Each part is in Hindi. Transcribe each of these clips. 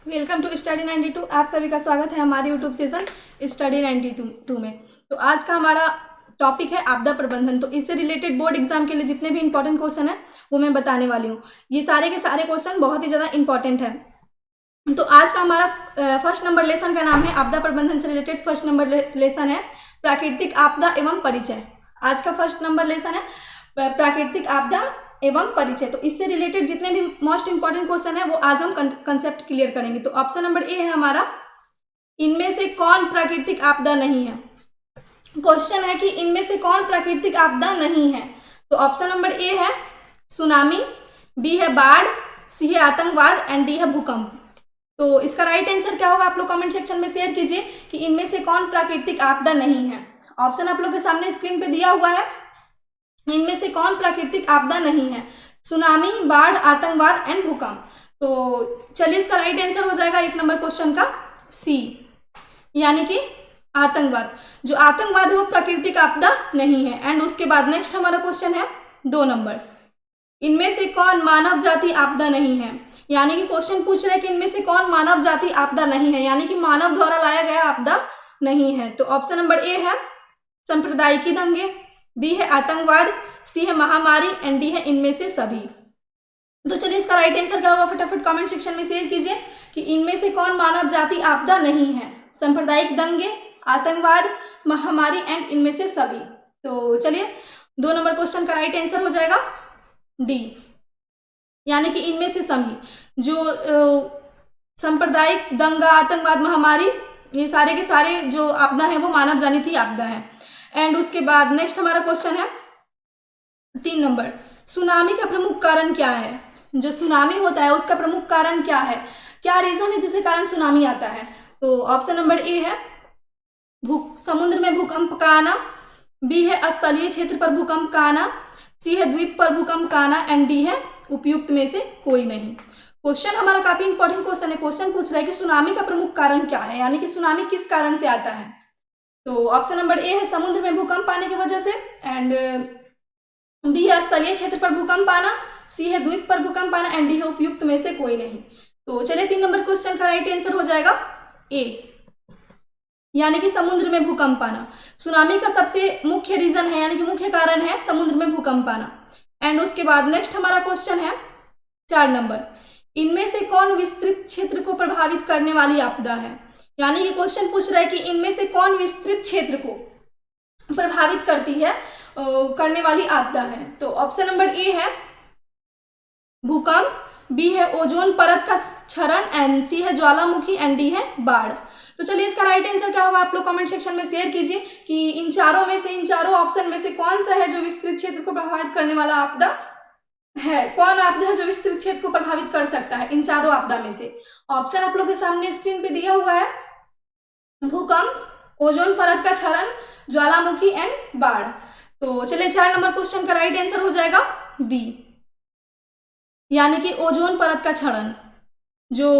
Welcome to study 92। आप सभी का स्वागत है हमारे यूट्यूब सेशन स्टडी 92 में। तो आज का हमारा टॉपिक है आपदा प्रबंधन। तो इससे रिलेटेड बोर्ड एग्जाम के लिए जितने भी इंपॉर्टेंट क्वेश्चन है वो मैं बताने वाली हूँ। ये सारे के सारे क्वेश्चन बहुत ही ज़्यादा इंपॉर्टेंट है। तो आज का हमारा फर्स्ट नंबर लेसन का नाम है आपदा प्रबंधन से रिलेटेड फर्स्ट नंबर लेसन है प्राकृतिक आपदा एवं परिचय। आज का फर्स्ट नंबर लेसन है प्राकृतिक आपदा एवं परिचय। तो इससे रिलेटेड जितने भी मोस्ट इंपॉर्टेंट क्वेश्चन है वो आज हम कंसेप्ट क्लियर करेंगे। तो ऑप्शन नंबर ए है हमारा, इनमें से कौन प्राकृतिक आपदा नहीं है। क्वेश्चन है कि इनमें से कौन प्राकृतिक आपदा नहीं है। तो ऑप्शन नंबर ए है सुनामी, बी है बाढ़, सी है आतंकवाद एंड डी है भूकंप। तो इसका राइट आंसर क्या होगा आप लोग कमेंट सेक्शन में शेयर कीजिए कि इनमें से कौन प्राकृतिक आपदा नहीं है। ऑप्शन आप लोग के सामने स्क्रीन पे दिया हुआ है, इनमें से कौन प्राकृतिक आपदा नहीं है, सुनामी, बाढ़, आतंकवाद एंड भूकंप। तो चलिए इसका राइट आंसर हो जाएगा एक नंबर क्वेश्चन का सी, यानी कि आतंकवाद। जो आतंकवाद है वो प्राकृतिक आपदा नहीं है। एंड उसके बाद नेक्स्ट हमारा क्वेश्चन है 2 नंबर, इनमें से कौन मानव जाति आपदा नहीं है। यानी कि क्वेश्चन पूछ रहे हैं कि इनमें से कौन मानव जाति आपदा नहीं है, यानी कि मानव द्वारा लाया गया आपदा नहीं है। तो ऑप्शन नंबर ए है सांप्रदायिक दंगे, बी है आतंकवाद, सी है महामारी एंड डी है इनमें से सभी। तो चलिए इसका राइट आंसर क्या होगा फटाफट कमेंट सेक्शन में शेयर कीजिए कि इनमें से कौन मानव जाति आपदा नहीं है, सांप्रदायिक दंगे, आतंकवाद, महामारी एंड इनमें से सभी। तो चलिए 2 नंबर क्वेश्चन का राइट आंसर हो जाएगा डी, यानी कि इनमें से सभी। जो सांप्रदायिक दंगा, आतंकवाद, महामारी, ये सारे के सारे जो आपदा है वो मानव जनित आपदा है। एंड उसके बाद नेक्स्ट हमारा क्वेश्चन है 3 नंबर, सुनामी का प्रमुख कारण क्या है। जो सुनामी होता है उसका प्रमुख कारण क्या है, क्या रीजन है जिसके कारण सुनामी आता है। तो ऑप्शन नंबर ए है समुद्र में भूकंप का आना, बी है स्थलीय क्षेत्र पर भूकंप का आना, सी है द्वीप पर भूकंप का आना एंड डी है उपयुक्त में से कोई नहीं। क्वेश्चन हमारा काफी इंपॉर्टेंट क्वेश्चन है। क्वेश्चन पूछ रहा है कि सुनामी का प्रमुख कारण क्या है, यानी कि सुनामी किस कारण से आता है। तो ऑप्शन नंबर ए है समुद्र में भूकंप आने की वजह से, एंड बी है स्थलीय क्षेत्र पर भूकंप आना, सी है द्वीप पर भूकंप आना एंड डी है उपयुक्त में से कोई नहीं। तो चलिए 3 नंबर क्वेश्चन का राइट आंसर हो जाएगा ए, यानी कि समुद्र में भूकंप आना। सुनामी का सबसे मुख्य रीजन है, यानी कि मुख्य कारण है समुद्र में भूकंप आना। एंड उसके बाद नेक्स्ट हमारा क्वेश्चन है 4 नंबर, इनमें से कौन विस्तृत क्षेत्र को प्रभावित करने वाली आपदा है। यानी कि क्वेश्चन पूछ रहा है कि इनमें से कौन विस्तृत क्षेत्र को प्रभावित करती है करने वाली आपदा है। तो ऑप्शन नंबर ए है भूकंप, बी है ओजोन परत का क्षरण एंड सी है ज्वालामुखी एंड डी है बाढ़। तो चलिए इसका राइट आंसर क्या होगा आप लोग कमेंट सेक्शन में शेयर कीजिए कि इन चारों ऑप्शन में से कौन सा है जो विस्तृत क्षेत्र को प्रभावित करने वाला आपदा है, कौन आपदा है जो विस्तृत क्षेत्र को प्रभावित कर सकता है इन चारों आपदा में से। ऑप्शन आप लोग के सामने स्क्रीन पे दिया हुआ है, भूकंप, ओजोन परत का क्षरण, ज्वालामुखी एंड बाढ़। तो चलिए 4 नंबर क्वेश्चन का राइट आंसर हो जाएगा बी, यानी कि ओजोन परत का क्षरण जो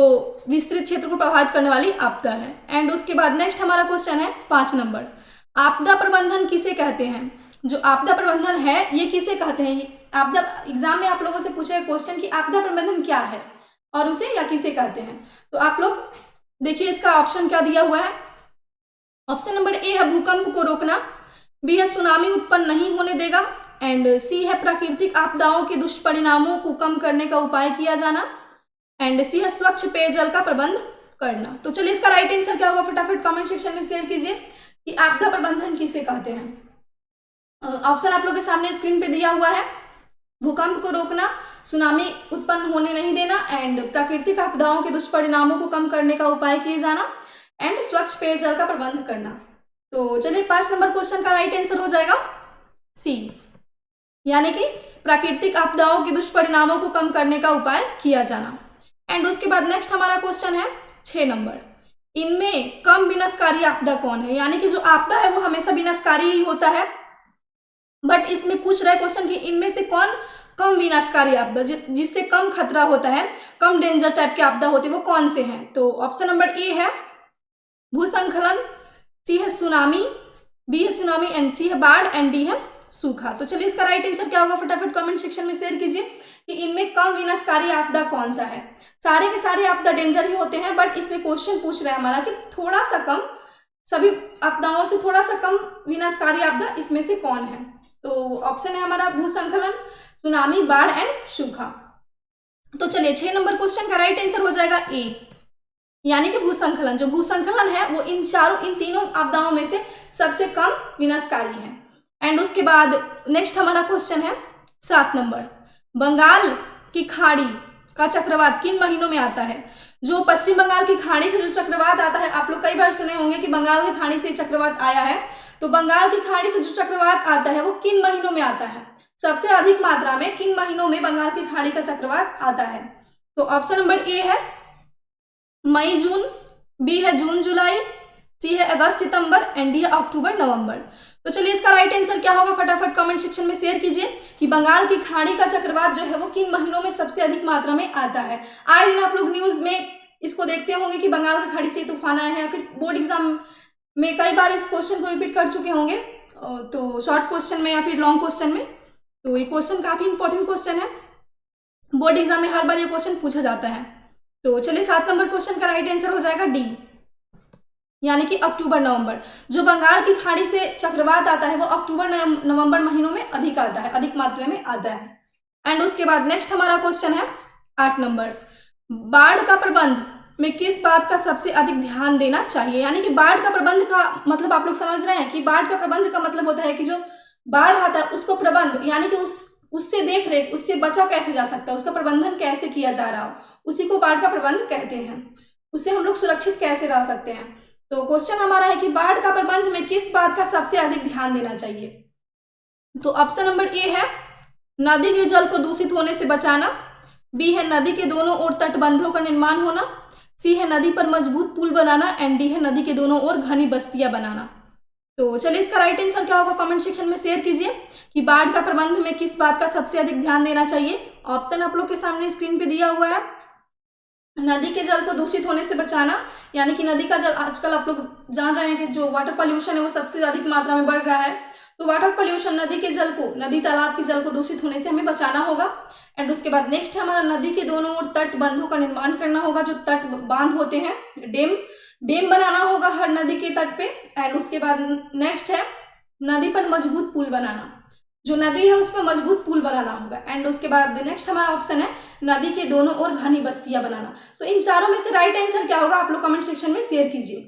विस्तृत क्षेत्र को प्रभावित करने वाली आपदा है। एंड उसके बाद नेक्स्ट हमारा क्वेश्चन है 5 नंबर, आपदा प्रबंधन किसे कहते हैं। जो आपदा प्रबंधन है ये किसे कहते हैं। आपदा एग्जाम में आप लोगों से पूछा है क्वेश्चन कि आपदा प्रबंधन क्या है और उसे या किसे कहते हैं। तो आप लोग देखिए इसका ऑप्शन क्या दिया हुआ है। ऑप्शन नंबर ए है भूकंप को रोकना, बी है सुनामी उत्पन्न नहीं होने देगा एंड सी है प्राकृतिक आपदाओं के दुष्परिणामों को कम करने का उपाय किया जाना एंड सी है स्वच्छ पेयजल का प्रबंध करना। तो चलिए इसका राइट आंसर क्या होगा फटाफट कमेंट सेक्शन में शेयर कीजिए कि आपदा प्रबंधन किसे कहते हैं। ऑप्शन आप लोग के सामने स्क्रीन पे दिया हुआ है, भूकंप को रोकना, सुनामी उत्पन्न होने नहीं देना एंड प्राकृतिक आपदाओं के दुष्परिणामों को कम करने का उपाय किए जाना एंड स्वच्छ पेयजल का प्रबंध करना। तो चलिए 5 नंबर क्वेश्चन का राइट आंसर हो जाएगा सी, यानी कि प्राकृतिक आपदाओं के दुष्परिणामों को कम करने का उपाय किया जाना। एंड उसके बाद नेक्स्ट हमारा क्वेश्चन है 6 नंबर, इनमें कम विनाशकारी आपदा कौन है। यानी कि जो आपदा है वो हमेशा विनाशकारी ही होता है, बट इसमें पूछ रहा है क्वेश्चन कि इनमें से कौन कम विनाशकारी आपदा जिससे कम खतरा होता है, कम डेंजर टाइप के आपदा होते हैं वो कौन से हैं। तो ऑप्शन नंबर ए है भूस्खलन, सी है सुनामी, बी है सुनामी एंड सी है बाढ़ एंड डी है सूखा। तो चलिए इसका राइट आंसर क्या होगा फटाफट कमेंट सेक्शन में शेयर कीजिए कि इनमें कम विनाशकारी आपदा कौन सा है। सारे के सारे आपदा डेंजर ही होते हैं, बट इसमें क्वेश्चन पूछ रहा है हमारा कि थोड़ा सा कम, सभी आपदाओं से थोड़ा सा कम विनाशकारी आपदा इसमें से कौन है। तो ऑप्शन है हमारा भूस्खलन, सुनामी, बाढ़ एंड सूखा। तो चलिए 6 नंबर क्वेश्चन का राइट आंसर हो जाएगा ए, यानी कि भूस्खलन। जो भूस्खलन है वो इन तीनों आपदाओं में से सबसे कम विनाशकारी है। एंड उसके बाद नेक्स्ट हमारा क्वेश्चन है 7 नंबर, बंगाल की खाड़ी का चक्रवात किन महीनों में आता है। जो पश्चिम बंगाल की खाड़ी से जो चक्रवात आता है, आप लोग कई बार सुने होंगे कि बंगाल की खाड़ी से चक्रवात आया है, तो बंगाल की खाड़ी से जो चक्रवात आता है वो किन महीनों में आता है, सबसे अधिक मात्रा में किन महीनों में बंगाल की खाड़ी का चक्रवात आता है। तो ऑप्शन नंबर ए है मई जून, बी है जून जुलाई, सी है अगस्त सितंबर एंड डी है अक्टूबर नवंबर। तो चलिए इसका राइट आंसर क्या होगा फटाफट कमेंट सेक्शन में शेयर कीजिए कि बंगाल की खाड़ी का चक्रवात जो है वो किन महीनों में सबसे अधिक मात्रा में आता है। आए दिन आप लोग न्यूज में इसको देखते होंगे कि बंगाल की खाड़ी से तूफान आया है, या फिर बोर्ड एग्जाम में कई बार इस क्वेश्चन को रिपीट कर चुके होंगे, तो शॉर्ट क्वेश्चन में या फिर लॉन्ग क्वेश्चन में। तो ये क्वेश्चन काफी इंपॉर्टेंट क्वेश्चन है, बोर्ड एग्जाम में हर बार ये क्वेश्चन पूछा जाता है। तो चलिए 7 नंबर क्वेश्चन का राइट आंसर हो जाएगा डी, यानी कि अक्टूबर नवंबर। जो बंगाल की खाड़ी से चक्रवात आता है वो अक्टूबर नवंबर महीनों में अधिक आता है, अधिक मात्रा में आता है। एंड उसके बाद नेक्स्ट हमारा क्वेश्चन है 8 नंबर, बाढ़ का प्रबंध में किस बात का सबसे अधिक ध्यान देना चाहिए। यानी कि बाढ़ का प्रबंध का मतलब आप लोग समझ रहे हैं कि बाढ़ का प्रबंध का मतलब होता है कि जो बाढ़ आता है उसको प्रबंध, यानी कि उससे देख रेख, उससे बचा कैसे जा सकता है, उसका प्रबंधन कैसे किया जा रहा हो, उसी को बाढ़ का प्रबंध कहते हैं। उससे हम लोग सुरक्षित कैसे रह सकते हैं। तो क्वेश्चन हमारा है कि बाढ़ का प्रबंध में किस बात का सबसे अधिक ध्यान देना चाहिए। तो ऑप्शन नंबर ए है नदी के जल को दूषित होने से बचाना, बी है नदी के दोनों ओर तटबंधों का निर्माण होना, सी है नदी पर मजबूत पुल बनाना एंड डी है नदी के दोनों ओर घनी बस्तियां बनाना। तो चलिए इसका राइट आंसर क्या होगा कमेंट सेक्शन में शेयर कीजिए कि बाढ़ का प्रबंध में किस बात का सबसे अधिक ध्यान देना चाहिए। ऑप्शन आप लोग के सामने स्क्रीन पे दिया हुआ है। नदी के जल को दूषित होने से बचाना, यानी कि नदी का जल, आजकल आप लोग जान रहे हैं कि जो वाटर पॉल्यूशन है वो सबसे अधिक मात्रा में बढ़ रहा है, तो वाटर पॉल्यूशन, नदी के जल को, नदी तालाब के जल को दूषित होने से हमें बचाना होगा। एंड उसके बाद नेक्स्ट है हमारा नदी के दोनों ओर तटबंधों का निर्माण करना होगा, जो तट बांध होते हैं, डेम बनाना होगा हर नदी के तट पे। एंड उसके बाद नेक्स्ट है नदी पर मजबूत पुल बनाना, जो नदी है उस पर मजबूत पुल बनाना होगा। एंड उसके बाद नेक्स्ट हमारा ऑप्शन है नदी के दोनों ओर घनी बस्तियां बनाना। तो इन चारों में से राइट आंसर क्या होगा आप लोग कमेंट सेक्शन में शेयर कीजिए।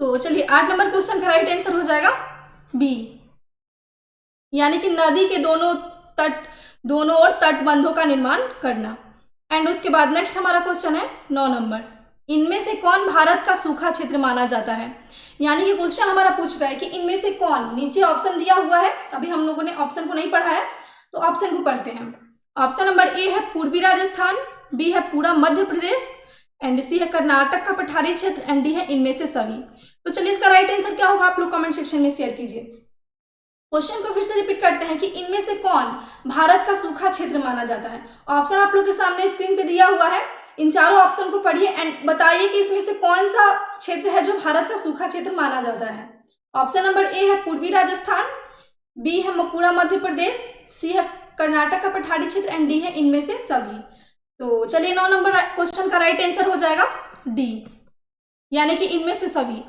तो चलिए 8 नंबर क्वेश्चन का राइट आंसर हो जाएगा बी, यानी कि नदी के दोनों ओर तटबंधों का निर्माण करना। एंड उसके बाद नेक्स्ट हमारा क्वेश्चन है 9 नंबर, इनमें से कौन भारत का सूखा क्षेत्र माना जाता है। यानी कि क्वेश्चन हमारा पूछ रहा है कि इनमें से कौन, नीचे ऑप्शन दिया हुआ है, अभी हम लोगों ने ऑप्शन को नहीं पढ़ा है तो ऑप्शन को पढ़ते हैं। ऑप्शन नंबर ए है पूर्वी राजस्थान, बी है पूरा मध्य प्रदेश एंड सी है कर्नाटक का पठारी क्षेत्र एंड डी है इनमें से सभी। तो चलिए इसका राइट आंसर क्या होगा आप लोग कमेंट सेक्शन में शेयर कीजिए। क्वेश्चन को फिर से रिपीट करते हैं कि इनमें से कौन भारत का सूखा क्षेत्र माना जाता है। ऑप्शन आप लोग के सामने स्क्रीन पे दिया हुआ है, इन चारों ऑप्शन को पढ़िए एंड बताइए कि इसमें से कौन सा क्षेत्र है जो भारत का सूखा क्षेत्र माना जाता है। ऑप्शन नंबर ए है पूर्वी राजस्थान, बी है पूरा मध्य प्रदेश, सी है कर्नाटक का पठारी क्षेत्र एंड डी है इनमें से सभी। तो चलिए 9 नंबर क्वेश्चन का राइट आंसर हो जाएगा डी, यानी कि इनमें से सभी।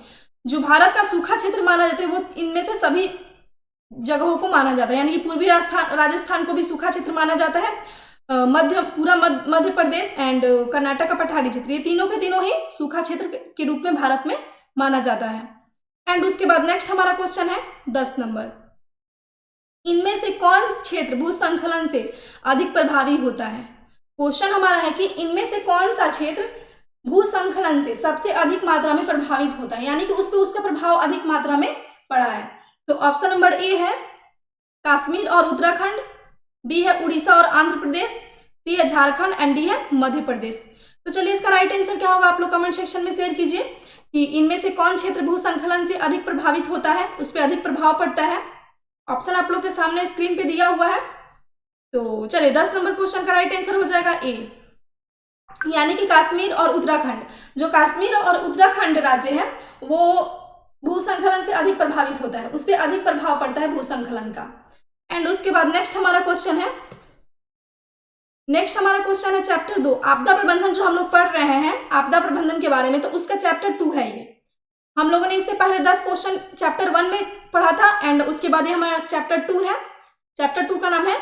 जो भारत का सूखा क्षेत्र माना जाता है वो इनमें से सभी जगहों को माना जाता है, यानी कि पूर्वी राजस्थान को भी सूखा क्षेत्र माना जाता है, पूरा मध्य प्रदेश एंड कर्नाटक का पठारी क्षेत्र, ये तीनों के तीनों ही सूखा क्षेत्र के रूप में भारत में माना जाता है। एंड उसके बाद नेक्स्ट हमारा क्वेश्चन है 10 नंबर, इनमें से कौन क्षेत्र भूस्खलन से अधिक प्रभावी होता है। क्वेश्चन हमारा है कि इनमें से कौन सा क्षेत्र भूस्खलन से सबसे अधिक मात्रा में प्रभावित होता है, यानी कि उस पर उसका प्रभाव अधिक मात्रा में पड़ा है। तो ऑप्शन नंबर ए है कश्मीर और उत्तराखंड, बी है उड़ीसा और आंध्र प्रदेश, सी है झारखंड एंड डी है मध्य प्रदेश। तो चलिए इसका राइट आंसर क्या होगा आप लोग कमेंट सेक्शन में शेयर कीजिए कि इनमें से कौन क्षेत्र भूस्खलन से अधिक प्रभावित होता है, उस पर अधिक प्रभाव पड़ता है। ऑप्शन आप लोग के सामने स्क्रीन पे दिया हुआ है। तो चलिए 10 नंबर क्वेश्चन का राइट आंसर हो जाएगा ए, यानी कि कश्मीर और उत्तराखंड। जो कश्मीर और उत्तराखंड राज्य है वो भूस्खलन से अधिक प्रभावित होता है, उस पर अधिक प्रभाव पड़ता है भूस्खलन का। एंड उसके बाद नेक्स्ट हमारा क्वेश्चन है नेक्स्ट हमारा क्वेश्चन है चैप्टर 2 आपदा प्रबंधन, जो हम लोग पढ़ रहे हैं आपदा प्रबंधन के बारे में, तो उसका चैप्टर 2 है ये। हम लोगों ने इससे पहले 10 क्वेश्चन चैप्टर 1 में पढ़ा था एंड उसके बाद ये हमारा चैप्टर 2 है। चैप्टर 2 का नाम है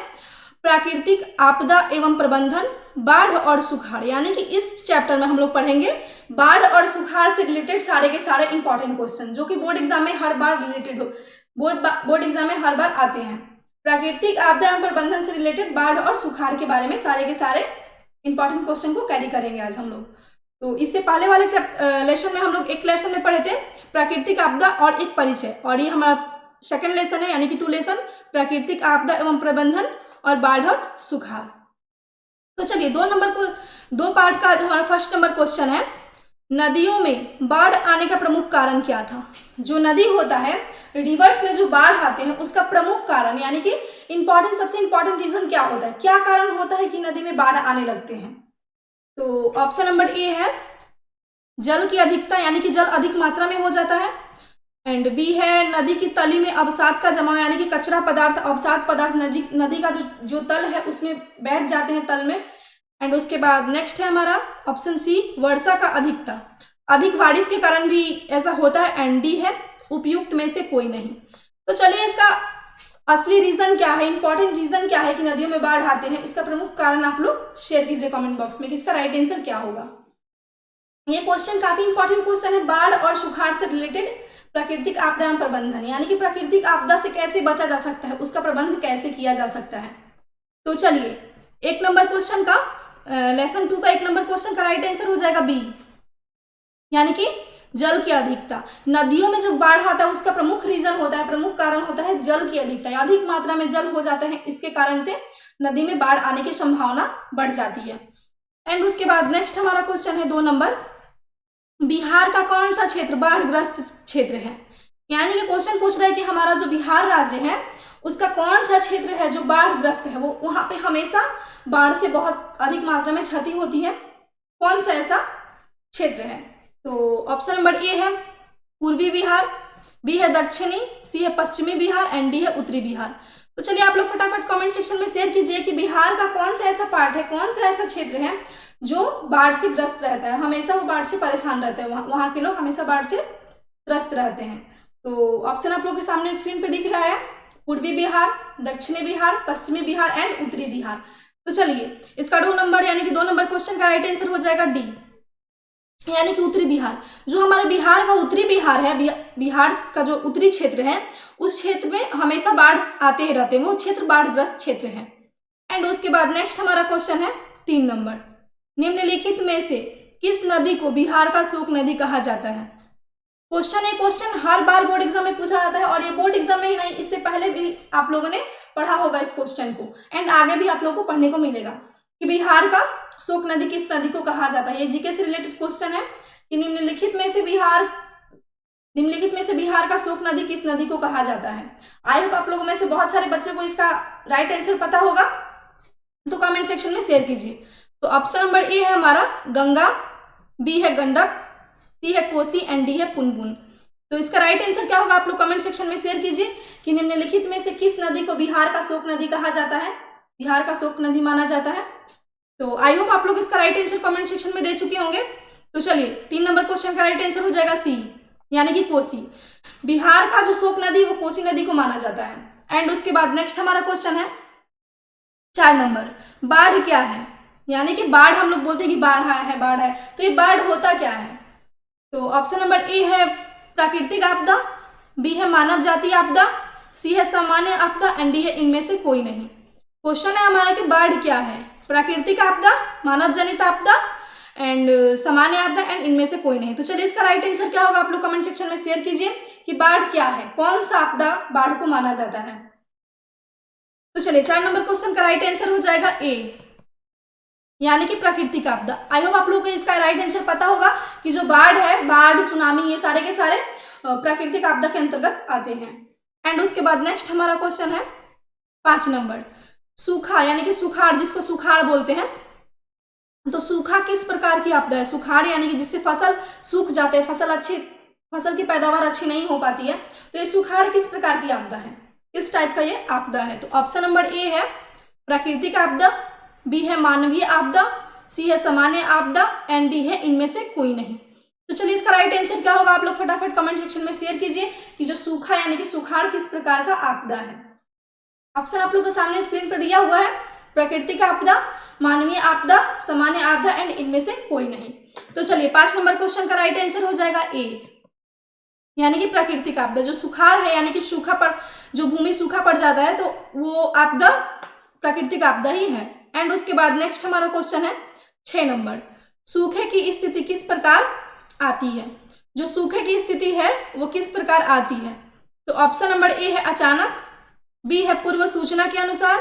प्राकृतिक आपदा एवं प्रबंधन, बाढ़ और सुखाड़। यानी कि इस चैप्टर में हम लोग पढ़ेंगे बाढ़ और सुखाड़ से रिलेटेड सारे के सारे इंपॉर्टेंट क्वेश्चन, जो कि बोर्ड एग्जाम में हर बार रिलेटेड हो, बोर्ड एग्जाम में हर बार आते हैं। प्राकृतिक आपदा एवं प्रबंधन से रिलेटेड बाढ़ और सुखाड़ के बारे में सारे के सारे इंपॉर्टेंट क्वेश्चन को कैरी करेंगे आज हम लोग। तो इससे पहले वाले लेसन में हम लोग एक लेसन में पढ़े थे प्राकृतिक आपदा और एक परिचय, और ये हमारा सेकंड लेसन है, यानी कि 2 लेसन प्राकृतिक आपदा एवं प्रबंधन और बाढ़ और सुखाड़। तो चलिए 2 पार्ट का हमारा फर्स्ट नंबर क्वेश्चन है, नदियों में बाढ़ आने का प्रमुख कारण क्या था। जो नदी होता है, रिवर्स में जो बाढ़ आते हैं उसका प्रमुख कारण, यानी कि सबसे इंपॉर्टेंट रीजन क्या होता है, क्या कारण होता है कि नदी में बाढ़ आने लगते हैं। तो ऑप्शन नंबर ए है जल की अधिकता, यानी कि जल अधिक मात्रा में हो जाता है। एंड बी है नदी की तली में अवसाद का जमाव, यानी कि कचरा पदार्थ, अवसाद पदार्थ नदी का जो तल है उसमें बैठ जाते हैं तल में। एंड उसके बाद नेक्स्ट है हमारा ऑप्शन सी वर्षा का अधिकता, अधिक बारिश के कारण भी ऐसा होता है। एंड डी है उपयुक्त में से कोई नहीं। तो चलिए इसका असली रीजन क्या है, इंपॉर्टेंट रीजन क्या है कि नदियों में बाढ़ आते हैं, इसका प्रमुख कारण आप लोग शेयर कीजिए कमेंट बॉक्स में कि इसका राइट आंसर क्या होगा। ये क्वेश्चन काफी इंपॉर्टेंट क्वेश्चन है, बाढ़ और सुखाड़ से रिलेटेड प्राकृतिक आपदा एवं प्रबंधन, यानी कि प्राकृतिक आपदा से कैसे बचा जा सकता है, उसका प्रबंध कैसे किया जा सकता है। तो चलिए 1 नंबर क्वेश्चन का लेसन 2 का 1 नंबर क्वेश्चन का राइट आंसर हो जाएगा बी, यानी कि जल की अधिकता। नदियों में जब बाढ़ आता है उसका प्रमुख रीजन होता है, प्रमुख कारण होता है जल की अधिकता, अधिक मात्रा में जल हो जाता है, इसके कारण से नदी में बाढ़ आने की संभावना बढ़ जाती है। एंड उसके बाद नेक्स्ट हमारा क्वेश्चन है 2 नंबर, बिहार का कौन सा क्षेत्र बाढ़ग्रस्त क्षेत्र है। यानी कि क्वेश्चन पूछ रहा है कि हमारा जो बिहार राज्य है उसका कौन सा क्षेत्र है जो बाढ़ग्रस्त है, वो वहां पे हमेशा बाढ़ से बहुत अधिक मात्रा में क्षति होती है, कौन सा ऐसा क्षेत्र है। तो ऑप्शन नंबर ए है पूर्वी बिहार, बी है दक्षिणी, सी है पश्चिमी बिहार एंड डी है उत्तरी बिहार। तो चलिए आप लोग फटाफट कमेंट सेक्शन में शेयर कीजिए कि बिहार का कौन सा ऐसा पार्ट है, कौन सा ऐसा क्षेत्र है जो बाढ़ से ग्रस्त रहता है, हमेशा वो बाढ़ से परेशान रहते हैं, वहां के लोग हमेशा बाढ़ से ग्रस्त रहते हैं। तो ऑप्शन आप लोग के सामने स्क्रीन पे दिख रहा है, पूर्वी बिहार, दक्षिणी बिहार, पश्चिमी बिहार एंड उत्तरी बिहार। तो चलिए इसका 2 नंबर यानी कि 2 नंबर क्वेश्चन का राइट आंसर हो जाएगा डी, यानी कि उत्तरी बिहार। जो हमारे बिहार का उत्तरी बिहार है, बिहार का जो उत्तरी क्षेत्र है उस क्षेत्र में हमेशा बाढ़ आते ही रहते हैं, वो क्षेत्र बाढ़ग्रस्त क्षेत्र है। एंड उसके बाद नेक्स्ट हमारा क्वेश्चन है 3 नंबर, निम्नलिखित में से किस नदी को बिहार का शोक नदी कहा जाता है। क्वेश्चन हर बार बोर्ड एग्जाम में पूछा जाता है, और ये बोर्ड एग्जाम में ही नहीं, इससे पहले भी आप लोगों ने पढ़ा होगा इस क्वेश्चन को, एंड आगे भी आप लोगों को पढ़ने को मिलेगा कि बिहार का शोक नदी किस नदी को कहा जाता है। ये जीके से रिलेटेड क्वेश्चन है कि निम्नलिखित में से बिहार का शोक नदी किस नदी को कहा जाता है। आई होप आप लोगों में से बहुत सारे बच्चों को इसका राइट आंसर पता होगा, तो कमेंट सेक्शन में शेयर कीजिए। तो ऑप्शन नंबर ए है हमारा गंगा, बी है गंडक, सी है कोसी एंड डी है पुनपुन। तो इसका राइट आंसर क्या होगा आप लोग कमेंट सेक्शन में शेयर कीजिए कि निम्नलिखित में से किस नदी को बिहार का शोक नदी कहा जाता है, बिहार का शोक नदी माना जाता है। तो आई होप आप लोग इसका राइट आंसर कमेंट सेक्शन में दे चुके होंगे। तो चलिए 3 नंबर क्वेश्चन का राइट आंसर हो जाएगा सी, यानी कि कोसी। बिहार का जो शोक नदी वो कोसी नदी को माना जाता है। एंड उसके बाद नेक्स्ट हमारा क्वेश्चन है 4 नंबर, बाढ़ क्या है। यानी कि बाढ़ हम लोग बोलते हैं कि बाढ़ आया है, बाढ़ है, तो ये बाढ़ होता क्या है। तो ऑप्शन नंबर ए है प्राकृतिक आपदा, बी है मानव जातीय आपदा, सी है सामान्य आपदा एंड डी है इनमें से कोई नहीं। क्वेश्चन है हमारा कि बाढ़ क्या है, प्राकृतिक आपदा, मानव जनित आपदा एंड सामान्य आपदा एंड इनमें से कोई नहीं। तो चलिए इसका राइट आंसर क्या होगा आप लोग कमेंट सेक्शन में शेयर कीजिए कि बाढ़ क्या है, कौन सा आपदा बाढ़ को माना जाता है। तो चलिए 4 नंबर क्वेश्चन का राइट आंसर हो जाएगा ए, यानी कि प्राकृतिक आपदा। आई होप आप लोगों को इसका राइट आंसर पता होगा कि जो बाढ़ है, बाढ़, सुनामी, ये सारे के सारे प्राकृतिक आपदा के अंतर्गत आते हैं। एंड उसके बाद नेक्स्ट हमारा क्वेश्चन है 5 नंबर, सूखा यानी कि सुखाड़, जिसको सुखाड़ बोलते हैं। तो सूखा किस प्रकार की आपदा है। सुखाड़ यानी कि जिससे फसल सूख जाते हैं, फसल की पैदावार अच्छी नहीं हो पाती है, तो ये सुखाड़ किस प्रकार की आपदा है, किस टाइप का ये आपदा है। तो ऑप्शन नंबर ए है प्राकृतिक आपदा, बी है मानवीय आपदा, सी है सामान्य आपदा एंड डी है इनमें से कोई नहीं। तो चलिए इसका राइट आंसर क्या होगा, आप लोग फटाफट कमेंट सेक्शन में शेयर कीजिए कि जो सूखा यानी कि सुखाड़ किस प्रकार का आपदा है। ऑप्शन आप लोग के सामने स्क्रीन पर दिया हुआ है, प्राकृतिक आपदा, मानवीय आपदा, सामान्य आपदा एंड इनमें से कोई नहीं। तो चलिए 5 नंबर क्वेश्चन का राइट आंसर हो जाएगा ए, यानी कि प्राकृतिक आपदा। जो सुखाड़ है यानी कि सूखा पड़, जो भूमि सूखा पड़ जाता है तो वो आपदा प्राकृतिक आपदा ही है। एंड उसके बाद नेक्स्ट हमारा क्वेश्चन है 6 नंबर, सूखे की स्थिति किस प्रकार आती है। जो सूखे की स्थिति है वो किस प्रकार आती है। तो ऑप्शन नंबर ए है अचानक, बी है पूर्व सूचना के अनुसार,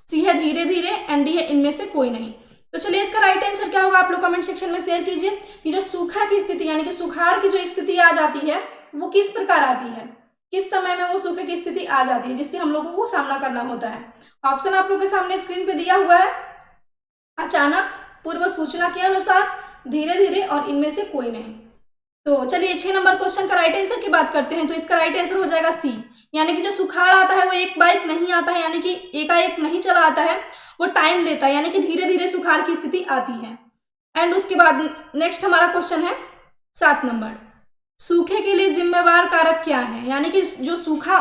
सी है धीरे धीरे एंड डी है इनमें से कोई नहीं। तो चलिए इसका राइट आंसर क्या होगा, आप लोग कमेंट सेक्शन में शेयर कीजिए कि जो सूखा की स्थिति यानी कि सुखाड़ की जो स्थिति आ जाती है वो किस प्रकार आती है, किस समय में वो सूखे की स्थिति आ जाती है जिससे हम लोगों को सामना करना होता है। ऑप्शन आप लोग के सामने स्क्रीन पे दिया हुआ है, अचानक, पूर्व सूचना के अनुसार, धीरे धीरे और इनमें से कोई नहीं। तो चलिए 6 नंबर क्वेश्चन का राइट आंसर की बात करते हैं। तो इसका राइट आंसर हो जाएगा सी, यानी कि जो सुखाड़ आता है वो एक बाइक नहीं आता है, यानी कि एकाएक नहीं चला आता है, वो टाइम लेता है, यानी कि धीरे धीरे सुखाड़ की स्थिति आती है। एंड उसके बाद नेक्स्ट हमारा क्वेश्चन है 7 नंबर, सूखे के लिए जिम्मेवार कारक क्या है। यानी कि जो सूखा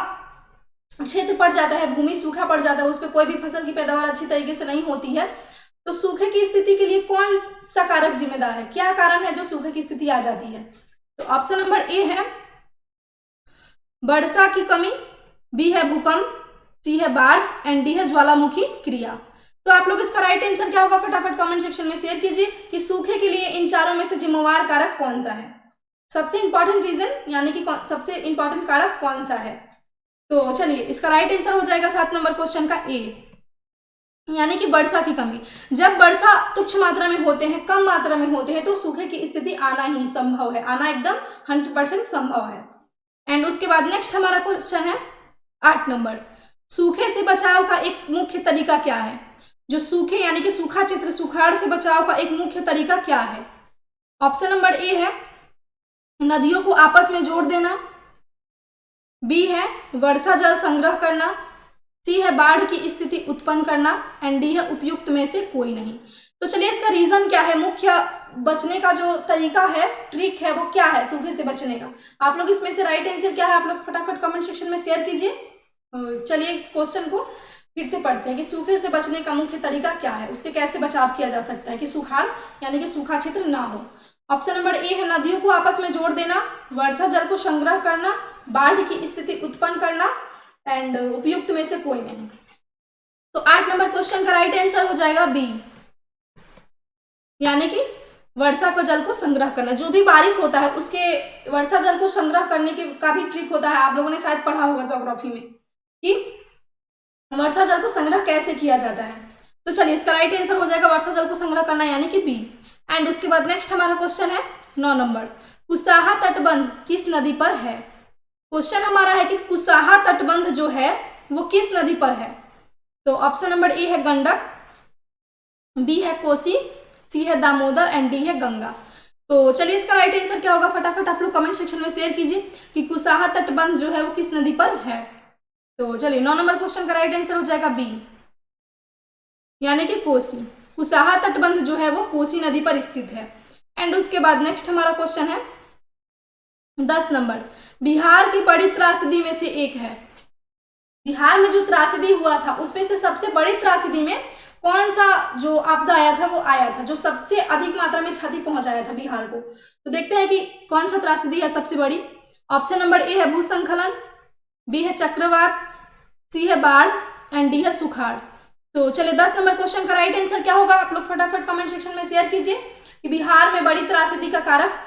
क्षेत्र पड़ जाता है, भूमि सूखा पड़ जाता है, उस पर कोई भी फसल की पैदावार अच्छी तरीके से नहीं होती है, तो सूखे की स्थिति के लिए कौन सा कारक जिम्मेदार है, क्या कारण है जो सूखे की स्थिति आ जाती है। तो ऑप्शन नंबर ए है वर्षा की कमी, बी है भूकंप, सी है बाढ़ एंड डी है ज्वालामुखी क्रिया। तो आप लोग इसका राइट आंसर क्या होगा फटाफट कमेंट सेक्शन में शेयर कीजिए कि सूखे के लिए इन चारों में से जिम्मेवार कारक कौन सा है, सबसे इंपॉर्टेंट रीजन यानी कि सबसे इंपॉर्टेंट कारक कौन सा है। तो चलिए इसका राइट आंसर हो जाएगा 7 नंबर क्वेश्चन का ए, यानी कि वर्षा की कमी। जब वर्षा तुच्छ मात्रा में होते हैं, कम मात्रा में होते हैं, तो सूखे की स्थिति आना ही संभव है, आना एकदम 100% संभव है। एंड उसके बाद नेक्स्ट हमारा क्वेश्चन है 8 नंबर, सूखे से बचाव का एक मुख्य तरीका क्या है। जो सूखे यानी कि सूखा क्षेत्र, सुखाड़ से बचाव का एक मुख्य तरीका क्या है। ऑप्शन नंबर ए है नदियों को आपस में जोड़ देना, बी है वर्षा जल संग्रह करना, सी है बाढ़ की स्थिति उत्पन्न करना एंड डी है उपयुक्त में से कोई नहीं। तो चलिए इसका रीजन क्या है, मुख्य बचने का जो तरीका है, ट्रिक है, वो क्या है सूखे से बचने का। आप लोग इसमें से राइट आंसर क्या है आप लोग फटाफट कमेंट सेक्शन में शेयर कीजिए। चलिए इस क्वेश्चन को फिर से पढ़ते हैं कि सूखे से बचने का मुख्य तरीका क्या है, उससे कैसे बचाव किया जा सकता है कि सुखाड़ यानी कि सूखा क्षेत्र ना हो। ऑप्शन नंबर ए है नदियों को आपस में जोड़ देना, वर्षा जल को संग्रह करना, बाढ़ की स्थिति उत्पन्न करना एंड उपयुक्त में से कोई नहीं। तो 8 नंबर क्वेश्चन का राइट आंसर हो जाएगा बी, यानी कि वर्षा को जल को संग्रह करना। जो भी बारिश होता है उसके वर्षा जल को संग्रह करने के का भी ट्रिक होता है, आप लोगों ने शायद पढ़ा होगा ज्योग्राफी में कि वर्षा जल को संग्रह कैसे किया जाता है। तो चलिए इसका राइट आंसर हो जाएगा वर्षा जल को संग्रह करना यानी कि बी। एंड उसके बाद नेक्स्ट हमारा क्वेश्चन है 9 नंबर, कुसाहा तटबंध किस नदी पर है। क्वेश्चन हमारा है कि कुसाहा तटबंध जो है वो किस नदी पर है। तो ऑप्शन नंबर ए है गंडक, बी है कोसी, सी है दामोदर एंड डी है गंगा। तो चलिए इसका राइट आंसर क्या होगा फटाफट आप लोग कमेंट सेक्शन में शेयर कीजिए कि कुसाहा तटबंध जो है वो किस नदी पर है। तो चलिए 9 नंबर क्वेश्चन का राइट आंसर हो जाएगा बी, यानी कि कोसी। कुसाहा तटबंध जो है वो कोसी नदी पर स्थित है। एंड उसके बाद नेक्स्ट हमारा क्वेश्चन है 10 नंबर, बिहार की बड़ी त्रासदी में से एक है। बिहार में जो त्रासदी हुआ था उसमें से सबसे बड़ी त्रासदी में कौन सा जो आपदा आया था वो आया था जो सबसे अधिक मात्रा में क्षति पहुंचाया था बिहार को। तो देखते हैं कि कौन सा त्रासदी है सबसे बड़ी। ऑप्शन नंबर ए है भूस्खलन, बी है चक्रवात, सी है बाढ़ एंड डी है सुखाड़। तो चलिए 10 नंबर क्वेश्चन का राइट आंसर क्या होगा आप लोग फटाफट कमेंट सेक्शन में शेयर कीजिए कि बिहार में बड़ी त्रासदी का कारक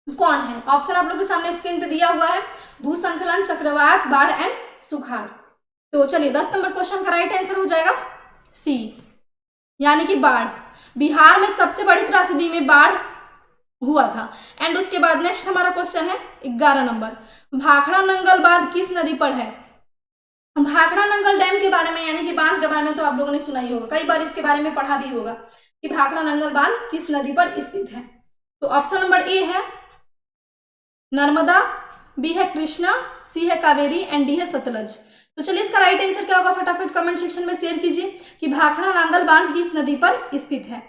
कौन है। ऑप्शन आप लोग के सामने स्क्रीन पे दिया हुआ है, भूस्खलन, चक्रवात, बाढ़ एंड सुखाड़। तो चलिए 10 नंबर क्वेश्चन का राइट आंसर हो जाएगा सी, यानी कि बाढ़। बिहार में सबसे बड़ी त्रासदी में बाढ़ हुआ था। एंड उसके बाद नेक्स्ट हमारा क्वेश्चन है 11 नंबर, भाखड़ा नंगल बांध किस नदी पर है। भाखड़ा नंगल डैम के बारे में यानी कि बांध के बारे में तो आप लोगों ने सुना ही होगा, कई बार इसके बारे में पढ़ा भी होगा कि भाखड़ा नंगल बांध किस नदी पर स्थित है। तो ऑप्शन नंबर ए है नर्मदा, बी है कृष्णा, सी है कावेरी एंड डी है सतलज। तो चलिए इसका राइट आंसर क्या होगा, फटाफट कमेंट सेक्शन में शेयर कीजिए कि भाखड़ा नांगल बांध किस नदी पर स्थित है,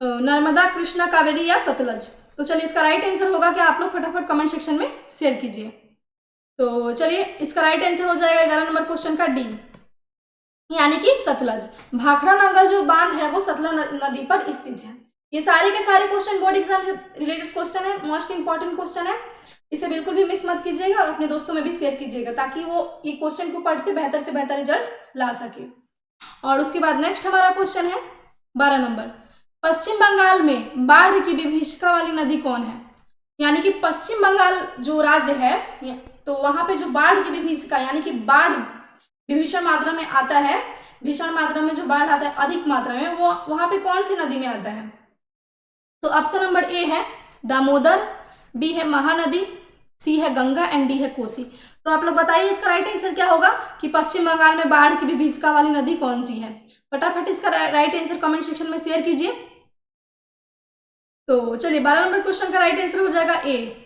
नर्मदा, कृष्णा, कावेरी या सतलज। तो चलिए इसका राइट आंसर होगा क्या, आप लोग फटाफट कमेंट सेक्शन में शेयर कीजिए। तो चलिए इसका राइट आंसर हो जाएगा 11 नंबर क्वेश्चन का डी, यानी कि सतलज। भाखड़ा नांगल जो बांध है वो सतलज नदी पर स्थित है। ये सारे के सारे क्वेश्चन बोर्ड एग्जाम से रिलेटेड क्वेश्चन है, मोस्ट इंपॉर्टेंट क्वेश्चन है, इसे बिल्कुल भी मिस मत कीजिएगा और अपने दोस्तों में भी शेयर कीजिएगा ताकि वो ये क्वेश्चन को पढ़ से बेहतर रिजल्ट ला सके। और उसके बाद नेक्स्ट हमारा क्वेश्चन है 12 नंबर, पश्चिम बंगाल में बाढ़ की विभीषिका वाली नदी कौन है। यानी कि पश्चिम बंगाल जो राज्य है तो वहां पे जो बाढ़ की विभीषिका यानी कि बाढ़ विभीषण मात्रा में आता है, भीषण मात्रा में जो बाढ़ आता है अधिक मात्रा में, वो वहां पे कौन सी नदी में आता है। तो ऑप्शन नंबर ए है दामोदर, बी है महानदी, सी है गंगा एंड डी है कोसी। तो आप लोग बताइए इसका राइट आंसर क्या होगा कि पश्चिम बंगाल में बाढ़ की विभीषिका वाली नदी कौन सी है। फटाफट इसका राइट आंसर कमेंट सेक्शन में शेयर कीजिए। तो चलिए 12 नंबर क्वेश्चन का राइट आंसर हो जाएगा ए,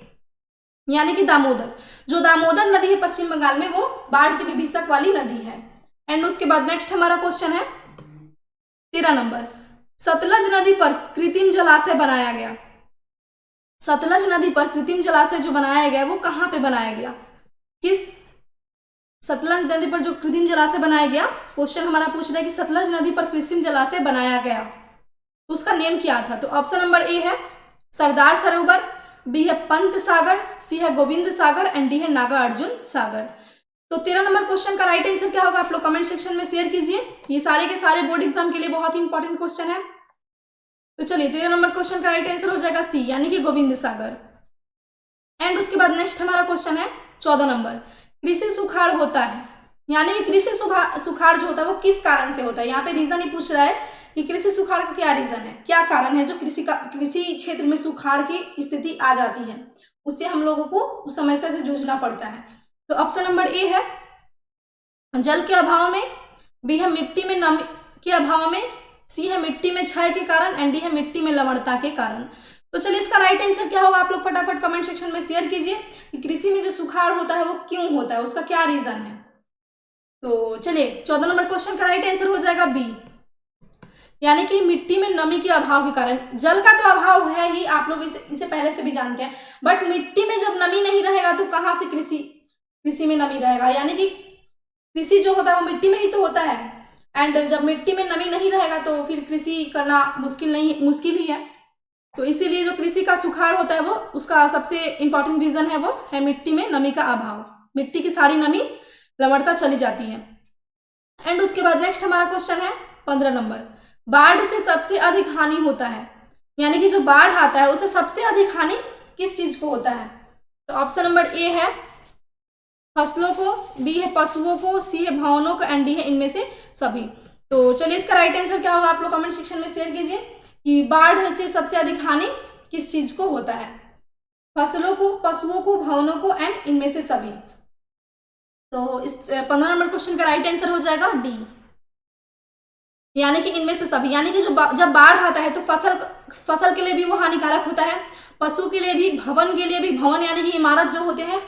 यानी कि दामोदर। जो दामोदर नदी है पश्चिम बंगाल में वो बाढ़ की विभीषक वाली नदी है। एंड उसके बाद नेक्स्ट हमारा क्वेश्चन है 13 नंबर, सतलज नदी पर कृत्रिम जलाशय बनाया गया। सतलज नदी पर कृत्रिम जलाशय जो बनाया गया वो कहाँ पे बनाया गया, किस सतलज नदी पर जो कृत्रिम जलाशय बनाया गया, क्वेश्चन हमारा पूछ रहा है कि सतलज नदी पर कृत्रिम जलाशय बनाया गया तो उसका नेम क्या था। तो ऑप्शन नंबर ए है सरदार सरोवर, बी है पंत सागर, सी है गोविंद सागर एंड डी है नागा अर्जुन सागर। तो 13 नंबर क्वेश्चन का राइट आंसर क्या होगा आप लोग कमेंट सेक्शन में शेयर कीजिए। ये सारे के सारे बोर्ड एग्जाम के लिए बहुत ही इंपॉर्टेंट क्वेश्चन है। तो चलिए 13 नंबर क्वेश्चन का राइट आंसर हो जाएगा सी, यानी कि गोविंद सागर। एंड उसके बाद नेक्स्ट हमारा क्वेश्चन है 14 नंबर, कृषि सुखाड़ होता है, यानी कि कृषि सुखाड़ जो होता है वो किस कारण से होता है। यहाँ पे रीजन ही पूछ रहा है कि कृषि सुखाड़ का क्या रीजन है, क्या कारण है जो कृषि क्षेत्र में सुखाड़ की स्थिति आ जाती है, उससे हम लोगों को उस समस्या से जूझना पड़ता है। तो ऑप्शन नंबर ए है जल के अभाव में, बी है मिट्टी में नमी के अभाव में, सी है मिट्टी में क्षय के कारण एंड डी है मिट्टी में लवणता के कारण। तो चलिए इसका राइट आंसर क्या होगा आप लोग फटाफट कमेंट सेक्शन में शेयर कीजिए कि कृषि में जो सुखाड़ होता है वो क्यों होता है, उसका क्या रीजन है। तो चलिए 14 नंबर क्वेश्चन का राइट आंसर हो जाएगा बी, यानी कि मिट्टी में नमी के अभाव के कारण। जल का तो अभाव है ही, आप लोग इसे पहले से भी जानते हैं, बट मिट्टी में जब नमी नहीं रहेगा तो कहाँ से कृषि में नमी रहेगा। यानी कि कृषि जो होता है वो मिट्टी में ही तो होता है, एंड जब मिट्टी में नमी नहीं रहेगा तो फिर कृषि करना मुश्किल ही है। तो इसीलिए जो कृषि का सुखाड़ होता है वो उसका सबसे इंपॉर्टेंट रीजन है वो है मिट्टी में नमी का अभाव, मिट्टी की सारी नमी लवणता चली जाती है। एंड उसके बाद नेक्स्ट हमारा क्वेश्चन है 15 नंबर, बाढ़ से सबसे अधिक हानि होता है, यानी कि जो बाढ़ आता है उससे सबसे अधिक हानि किस चीज को होता है। तो ऑप्शन नंबर ए है फसलों को, बी है पशुओं को, सी है भवनों को एंड डी है इनमें से सभी। तो चलिए इसका राइट आंसर क्या होगा आप लोग कमेंट सेक्शन में शेयर कीजिए कि बाढ़ से सबसे अधिक हानि किस चीज को होता है, फसलों को, पशुओं को, भवनों को एंड इनमें से सभी। तो इस 15 नंबर क्वेश्चन का राइट आंसर हो जाएगा डी, यानी कि इनमें से सभी। यानी कि जब बाढ़ आता है तो फसल के लिए भी वो हानिकारक होता है, पशु के लिए भी, भवन के लिए भी। भवन यानी कि इमारत जो होते हैं,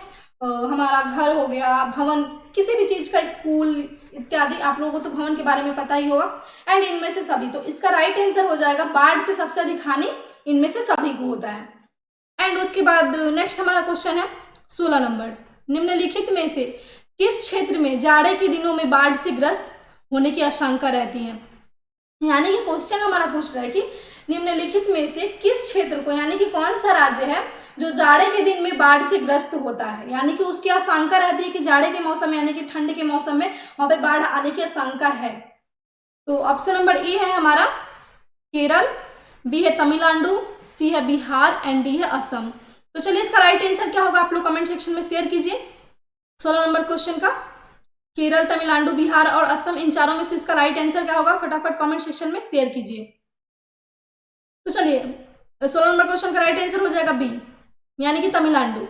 हमारा घर हो गया, भवन किसी भी चीज का, स्कूल इत्यादि, आप लोगों को तो भवन के बारे में पता ही होगा। एंड इनमें से सभी, तो इसका राइट आंसर हो जाएगा बाढ़ से सबसे अधिक हानि इनमें से सभी को होता है। एंड उसके बाद नेक्स्ट हमारा क्वेश्चन है 16 नंबर, निम्नलिखित में से किस क्षेत्र में जाड़े के दिनों में बाढ़ से ग्रस्त होने की आशंका रहती है। यानी कि क्वेश्चन हमारा पूछ रहा है कि निम्नलिखित में से किस क्षेत्र को, यानी कि कौन सा राज्य है जो जाड़े के दिन में बाढ़ से ग्रस्त होता है, यानी कि उसकी आशंका रहती है कि जाड़े के मौसम यानी कि ठंड के मौसम में वहां पे बाढ़ आने की आशंका है। तो ऑप्शन नंबर ए है हमारा केरल, बी है तमिलनाडु, सी है बिहार एंड डी है असम। तो चलिए इसका राइट आंसर क्या होगा आप लोग कमेंट सेक्शन में शेयर कीजिए। 16 नंबर क्वेश्चन का केरल, तमिलनाडु, बिहार और असम, इन चारों में से इसका राइट आंसर क्या होगा फटाफट कमेंट सेक्शन में शेयर कीजिए। तो चलिए 16 नंबर क्वेश्चन का राइट आंसर हो जाएगा बी, यानी कि तमिलनाडु।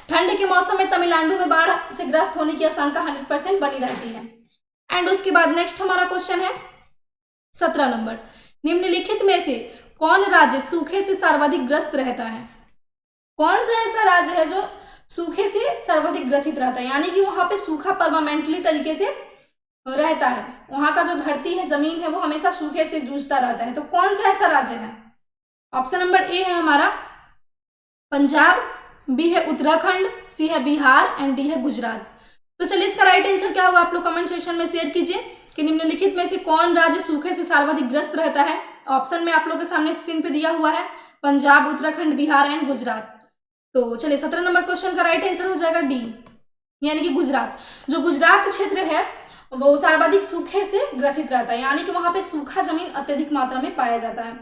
ठंड के मौसम में तमिलनाडु में बाढ़ से ग्रस्त होने की आशंका 100% बनी रहती है। एंड उसके बाद नेक्स्ट हमारा क्वेश्चन है 17 नंबर, निम्नलिखित में से कौन राज्य सूखे से सर्वाधिक ग्रस्त रहता है। कौन सा ऐसा राज्य है जो सूखे से सर्वाधिक ग्रसित रहता है, यानी कि वहां पे सूखा परमानेंटली तरीके से रहता है, वहां का जो धरती है, जमीन है, वो हमेशा सूखे से जूझता रहता है। तो कौन सा ऐसा राज्य है? ऑप्शन नंबर ए है हमारा पंजाब, बी है उत्तराखंड, सी है बिहार एंड डी है गुजरात। तो चलिए इसका राइट आंसर क्या होगा आप लोग कमेंट सेक्शन में शेयर कीजिए कि निम्नलिखित में से कौन राज्य सूखे से सर्वाधिक ग्रस्त रहता है। ऑप्शन में आप लोग के सामने स्क्रीन पे दिया हुआ है, पंजाब, उत्तराखंड, बिहार एंड गुजरात। तो चलिए 17 नंबर क्वेश्चन का राइट आंसर हो जाएगा डी, यानी कि गुजरात। जो गुजरात क्षेत्र है वो सर्वाधिक सूखे से ग्रसित रहता है, यानी कि वहां पे सूखा जमीन अत्यधिक मात्रा में पाया जाता है,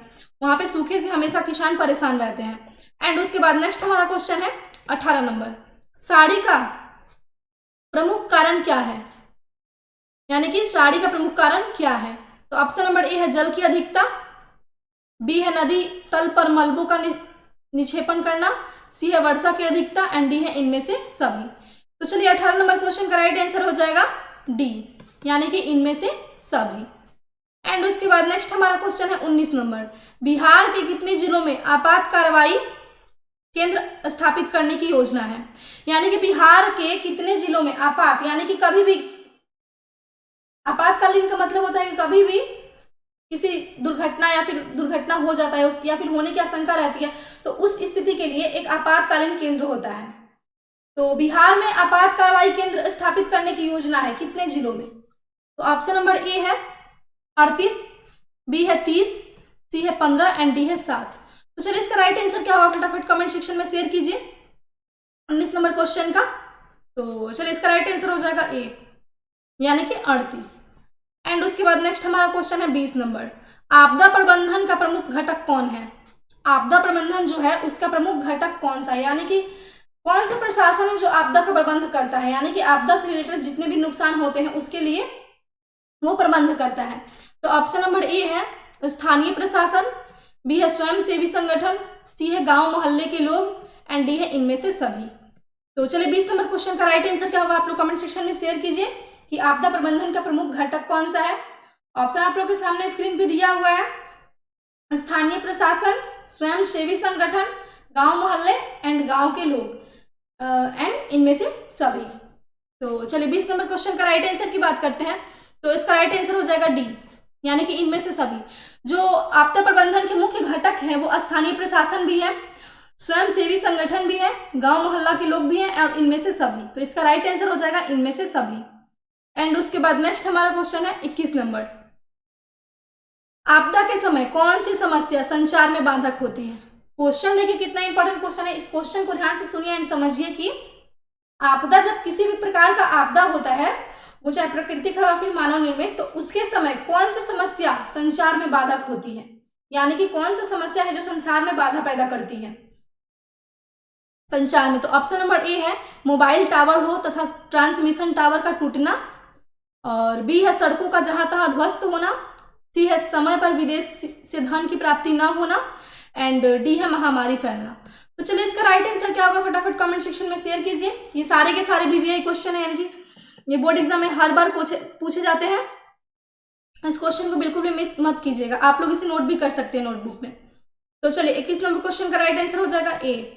वहां पे सूखे से हमेशा किसान परेशान रहते हैं। एंड उसके बाद नेक्स्ट हमारा क्वेश्चन है 18 नंबर, साड़ी का प्रमुख कारण क्या है, यानी कि साड़ी का प्रमुख कारण क्या है। तो ऑप्शन नंबर ए है जल की अधिकता, बी है नदी तल पर मलबों का निक्षेपण करना, सी है वर्षा की अधिकता एंड डी है इनमें से सभी। तो चलिए 18 नंबर क्वेश्चन का राइट आंसर हो जाएगा डी, यानी कि इनमें से सभी। एंड उसके बाद नेक्स्ट हमारा क्वेश्चन है 19 नंबर, बिहार के कितने जिलों में आपात कार्रवाई केंद्र स्थापित करने की योजना है, यानी कि बिहार के कितने जिलों में आपात, यानी कि कभी भी, आपातकालीन का मतलब होता है कि कभी भी किसी दुर्घटना या फिर दुर्घटना हो जाता है उसकी या फिर होने की आशंका रहती है, तो उस स्थिति के लिए एक आपातकालीन केंद्र होता है। तो बिहार में आपात कार्रवाई केंद्र स्थापित करने की योजना है कितने जिलों में? तो ऑप्शन नंबर ए है 38, बी है 30, सी है 15 एंड डी है 7। तो चलिए इसका राइट आंसर क्या होगा फटाफट कमेंट सेक्शन में शेयर कीजिए 19 नंबर क्वेश्चन का। तो चलिए इसका राइट आंसर हो जाएगा ए, यानी कि 38। एंड उसके बाद नेक्स्ट हमारा क्वेश्चन है 20 नंबर, आपदा प्रबंधन का प्रमुख घटक कौन है? आपदा प्रबंधन जो है उसका प्रमुख घटक कौन सा है, यानी कि कौन सा प्रशासन है जो आपदा का प्रबंध करता है, यानी कि आपदा से रिलेटेड जितने भी नुकसान होते हैं उसके लिए वो प्रबंध करता है। तो ऑप्शन नंबर ए है स्थानीय प्रशासन, बी है स्वयं सेवी संगठन, सी है गांव मोहल्ले के लोग एंड डी है इनमें से सभी। तो चलिए 20 नंबर क्वेश्चन का राइट आंसर क्या होगा आप लोग कमेंट सेक्शन में शेयर कीजिए कि आपदा प्रबंधन का प्रमुख घटक कौन सा है। ऑप्शन आप लोग के सामने स्क्रीन पे दिया हुआ है, स्थानीय प्रशासन, स्वयं सेवी संगठन, गांव मोहल्ले एंड गांव के लोग एंड इनमें से सभी। तो चलिए 20 नंबर क्वेश्चन का राइट आंसर की बात करते हैं। तो इसका राइट आंसर हो जाएगा डी, यानी कि इनमें से सभी। जो आपदा प्रबंधन के मुख्य घटक हैं वो स्थानीय प्रशासन भी है, स्वयं सेवी संगठन भी है, गांव मोहल्ला के लोग भी हैं और इनमें से सभी। तो इसका राइट आंसर हो जाएगा इनमें से सभी। एंड उसके बाद नेक्स्ट हमारा क्वेश्चन है 21 नंबर, आपदा के समय कौन सी समस्या संचार में बाधक होती है? क्वेश्चन देखिए कितना इंपॉर्टेंट क्वेश्चन है, इस क्वेश्चन को ध्यान से सुनिए एंड समझिए कि आपदा, जब किसी भी प्रकार का आपदा होता है वो चाहे प्राकृतिक हो या फिर मानव निर्मित, तो उसके समय कौन सी समस्या संचार में बाधक होती है, यानी कि कौन सी समस्या है जो संसार में बाधा पैदा करती है संचार में। तो ऑप्शन नंबर ए है मोबाइल टावर हो तथा ट्रांसमिशन टावर का टूटना, और बी है सड़कों का जहां तहां ध्वस्त होना, सी है समय पर विदेश से धन की प्राप्ति न होना एंड डी है महामारी फैलना। तो चलिए इसका राइट आंसर क्या होगा फटाफट कमेंट सेक्शन में शेयर कीजिए। ये सारे के सारे बीबीआई क्वेश्चन है, यानी कि ये बोर्ड एग्जाम में हर बार पूछे जाते हैं। इस क्वेश्चन को बिल्कुल भी मिस मत कीजिएगा, आप लोग इसे नोट भी कर सकते हैं नोटबुक में। तो चलिए 21 नंबर क्वेश्चन का राइट आंसर हो जाएगा ए,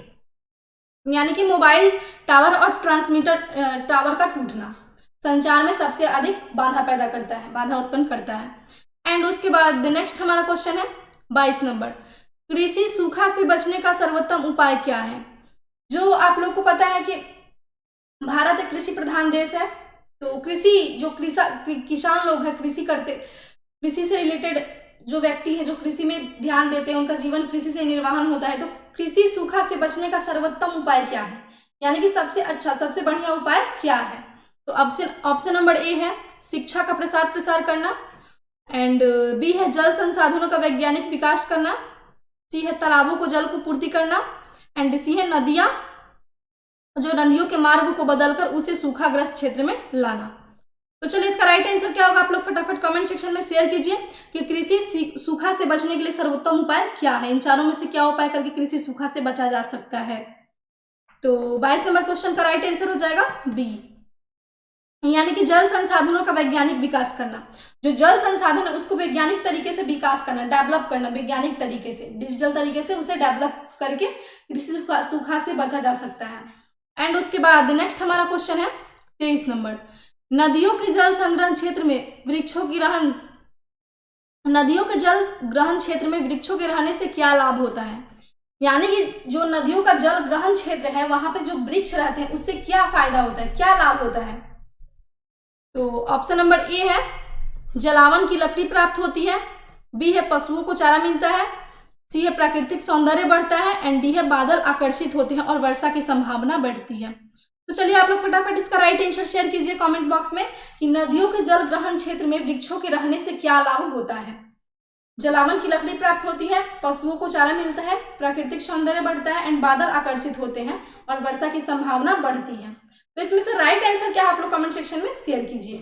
यानी कि मोबाइल टावर और ट्रांसमीटर टावर का टूटना संचार में सबसे अधिक बाधा पैदा करता है, बाधा उत्पन्न करता है। एंड उसके बाद नेक्स्ट हमारा क्वेश्चन है 22 नंबर, कृषि सूखा से बचने का सर्वोत्तम उपाय क्या है? जो आप लोग को पता है कि भारत एक कृषि प्रधान देश है, तो कृषि जो किसान लोग हैं, कृषि करते, कृषि से रिलेटेड जो व्यक्ति है जो कृषि में ध्यान देते हैं, उनका जीवन कृषि से निर्वाहन होता है। तो कृषि सूखा से बचने का सर्वोत्तम उपाय क्या है, यानी कि सबसे अच्छा सबसे बढ़िया उपाय क्या है? तो ऑप्शन नंबर ए है शिक्षा का प्रसार करना, एंड बी है जल संसाधनों का वैज्ञानिक विकास करना, सी है तालाबों को जल को पूर्ति करना एंड सी है नदियां, जो नदियों के मार्ग को बदलकर उसे सूखाग्रस्त क्षेत्र में लाना। तो चलिए इसका राइट आंसर क्या होगा आप लोग फटाफट कमेंट सेक्शन में शेयर कीजिए कि कृषि सूखा से बचने के लिए सर्वोत्तम उपाय क्या है, इन चारों में से क्या उपाय करके कृषि सूखा से बचा जा सकता है। तो 22 नंबर क्वेश्चन का राइट आंसर हो जाएगा बी, यानी कि जल संसाधनों का वैज्ञानिक विकास करना। जो जल संसाधन है उसको वैज्ञानिक तरीके से विकास करना, डेवलप करना, वैज्ञानिक तरीके से, डिजिटल तरीके से उसे डेवलप करके कृषि सूखा से बचा जा सकता है। एंड उसके बाद नेक्स्ट हमारा क्वेश्चन है 23 नंबर, नदियों के जल संग्रहण क्षेत्र में वृक्षों की रहन नदियों के जल ग्रहण क्षेत्र में वृक्षों के रहने से क्या लाभ होता है, यानी कि जो नदियों का जल ग्रहण क्षेत्र है वहां पे जो वृक्ष रहते हैं उससे क्या फायदा होता है, क्या लाभ होता है। तो ऑप्शन नंबर ए है जलावन की लकड़ी प्राप्त होती है, बी है पशुओं को चारा मिलता है, सी है प्राकृतिक सौंदर्य बढ़ता है, एंड डी है बादल आकर्षित होते हैं और वर्षा की संभावना बढ़ती है। तो चलिए आप लोग फटाफट इसका राइट आंसर शेयर कीजिए कमेंट बॉक्स में कि नदियों के जल ग्रहण क्षेत्र में वृक्षों के रहने से क्या लाभ होता है। जलावन की लकड़ी प्राप्त होती है, पशुओं को चारा मिलता है, प्राकृतिक सौंदर्य बढ़ता है, एंड बादल आकर्षित होते हैं और वर्षा की संभावना बढ़ती है। तो इसमें से राइट आंसर क्या आप लोग कमेंट सेक्शन में शेयर कीजिए।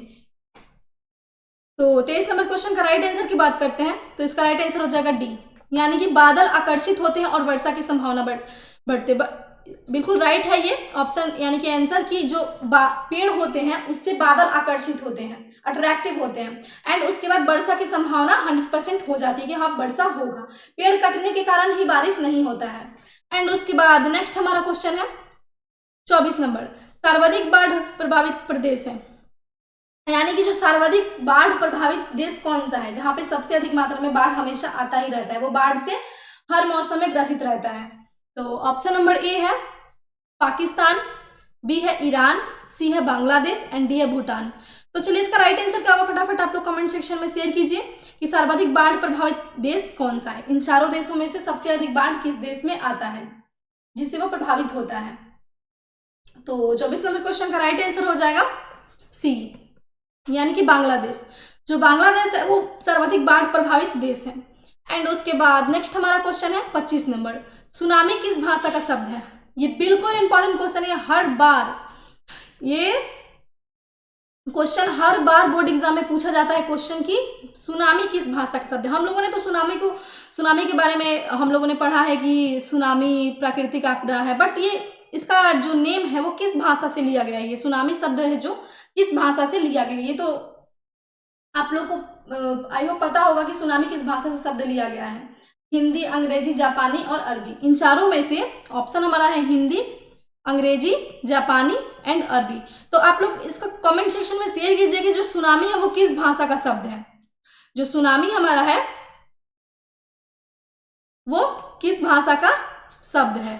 तो 23 नंबर क्वेश्चन का राइट आंसर की बात करते हैं तो इसका राइट आंसर हो जाएगा डी, यानी कि बादल आकर्षित होते हैं और वर्षा की संभावना बढ़ते। बिल्कुल राइट है ये ऑप्शन, यानी कि आंसर की जो पेड़ होते हैं उससे बादल आकर्षित होते हैं, अट्रैक्टिव होते हैं, एंड उसके बाद वर्षा की संभावना 100% हो जाती है कि हाँ वर्षा होगा। पेड़ कटने के कारण ही बारिश नहीं होता है। एंड उसके बाद नेक्स्ट हमारा क्वेश्चन है 24 नंबर, सर्वाधिक बाढ़ प्रभावित प्रदेश है, यानी कि जो सर्वाधिक बाढ़ प्रभावित देश कौन सा है, जहां पे सबसे अधिक मात्रा में बाढ़ हमेशा आता ही रहता है, वो बाढ़ से हर मौसम में ग्रसित रहता है। तो ऑप्शन नंबर ए है पाकिस्तान, बी है ईरान, सी है बांग्लादेश, एंड डी है भूटान। तो चलिए इसका राइट आंसर क्या होगा फटाफट आप लोग कमेंट सेक्शन में शेयर कीजिए कि सर्वाधिक बाढ़ प्रभावित देश कौन सा है। इन चारों देशों में से सबसे अधिक बाढ़ किस देश में आता है जिससे वो प्रभावित होता है। तो 24 नंबर क्वेश्चन का राइट आंसर हो जाएगा सी, यानी कि बांग्लादेश। जो बांग्लादेश है वो सर्वाधिक बाढ़ प्रभावित देश है। एंड उसके बाद नेक्स्ट हमारा क्वेश्चन है 25 नंबर, सुनामी किस भाषा का शब्द है। ये बिल्कुल इंपॉर्टेंट क्वेश्चन है, हर बार ये क्वेश्चन हर बार बोर्ड एग्जाम में पूछा जाता है क्वेश्चन की सुनामी किस भाषा का शब्द है। हम लोगों ने तो सुनामी के बारे में हम लोगों ने पढ़ा है कि सुनामी प्राकृतिक आपदा है, बट ये इसका जो नेम है वो किस भाषा से लिया गया है, ये सुनामी शब्द है जो किस भाषा से लिया गया है। ये तो आप लोग को आई होप पता होगा कि सुनामी किस भाषा से शब्द लिया गया है, हिंदी, अंग्रेजी, जापानी और अरबी। इन चारों में से ऑप्शन हमारा है हिंदी, अंग्रेजी, जापानी एंड अरबी। तो आप लोग इसका कमेंट सेक्शन में शेयर कीजिए कि जो सुनामी है वो किस भाषा का शब्द है, जो सुनामी हमारा है वो किस भाषा का शब्द है।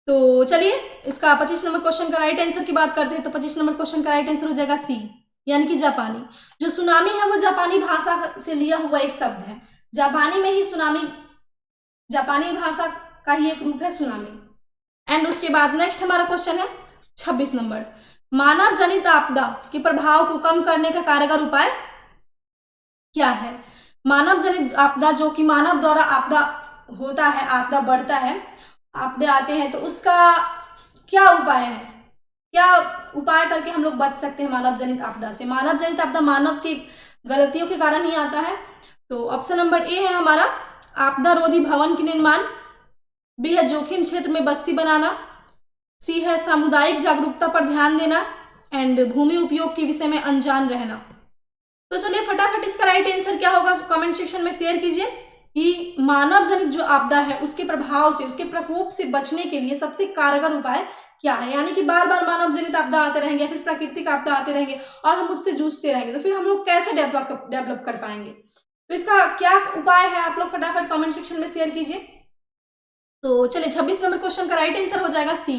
तो चलिए इसका 25 नंबर क्वेश्चन का राइट आंसर की बात करते हैं। तो 25 नंबर क्वेश्चन का राइट आंसर हो जाएगा सी, यानी कि जापानी। जो सुनामी है वो जापानी भाषा से लिया हुआ एक शब्द है, जापानी में ही सुनामी, जापानी भाषा का ही एक रूप है सुनामी। एंड उसके बाद नेक्स्ट हमारा क्वेश्चन है 26 नंबर, मानव जनित आपदा के प्रभाव को कम करने का कारगर उपाय क्या है। मानव जनित आपदा, जो कि मानव द्वारा आपदा होता है, आपदा बढ़ता है, आपदे आते हैं, तो उसका क्या उपाय है, क्या उपाय करके हम लोग बच सकते हैं मानव जनित आपदा से। मानव जनित आपदा मानव की गलतियों के कारण ही आता है। तो ऑप्शन नंबर ए है हमारा आपदा रोधी भवन के निर्माण, बी है जोखिम क्षेत्र में बस्ती बनाना, सी है सामुदायिक जागरूकता पर ध्यान देना, एंड भूमि उपयोग के विषय में अनजान रहना। तो चलिए फटाफट इसका राइट आंसर क्या होगा कमेंट सेक्शन में शेयर कीजिए कि मानव जनित जो आपदा है उसके प्रभाव से, उसके प्रकोप से बचने के लिए सबसे कारगर उपाय क्या है। यानी कि बार बार मानव जनित आपदा आते रहेंगे, फिर प्राकृतिक आपदा आते रहेंगे और हम उससे जूझते रहेंगे, तो फिर हम लोग कैसे डेवलप कर पाएंगे। तो इसका क्या उपाय है आप लोग फटाफट कमेंट सेक्शन में शेयर कीजिए। तो चलिए 26 नंबर क्वेश्चन का राइट आंसर हो जाएगा सी,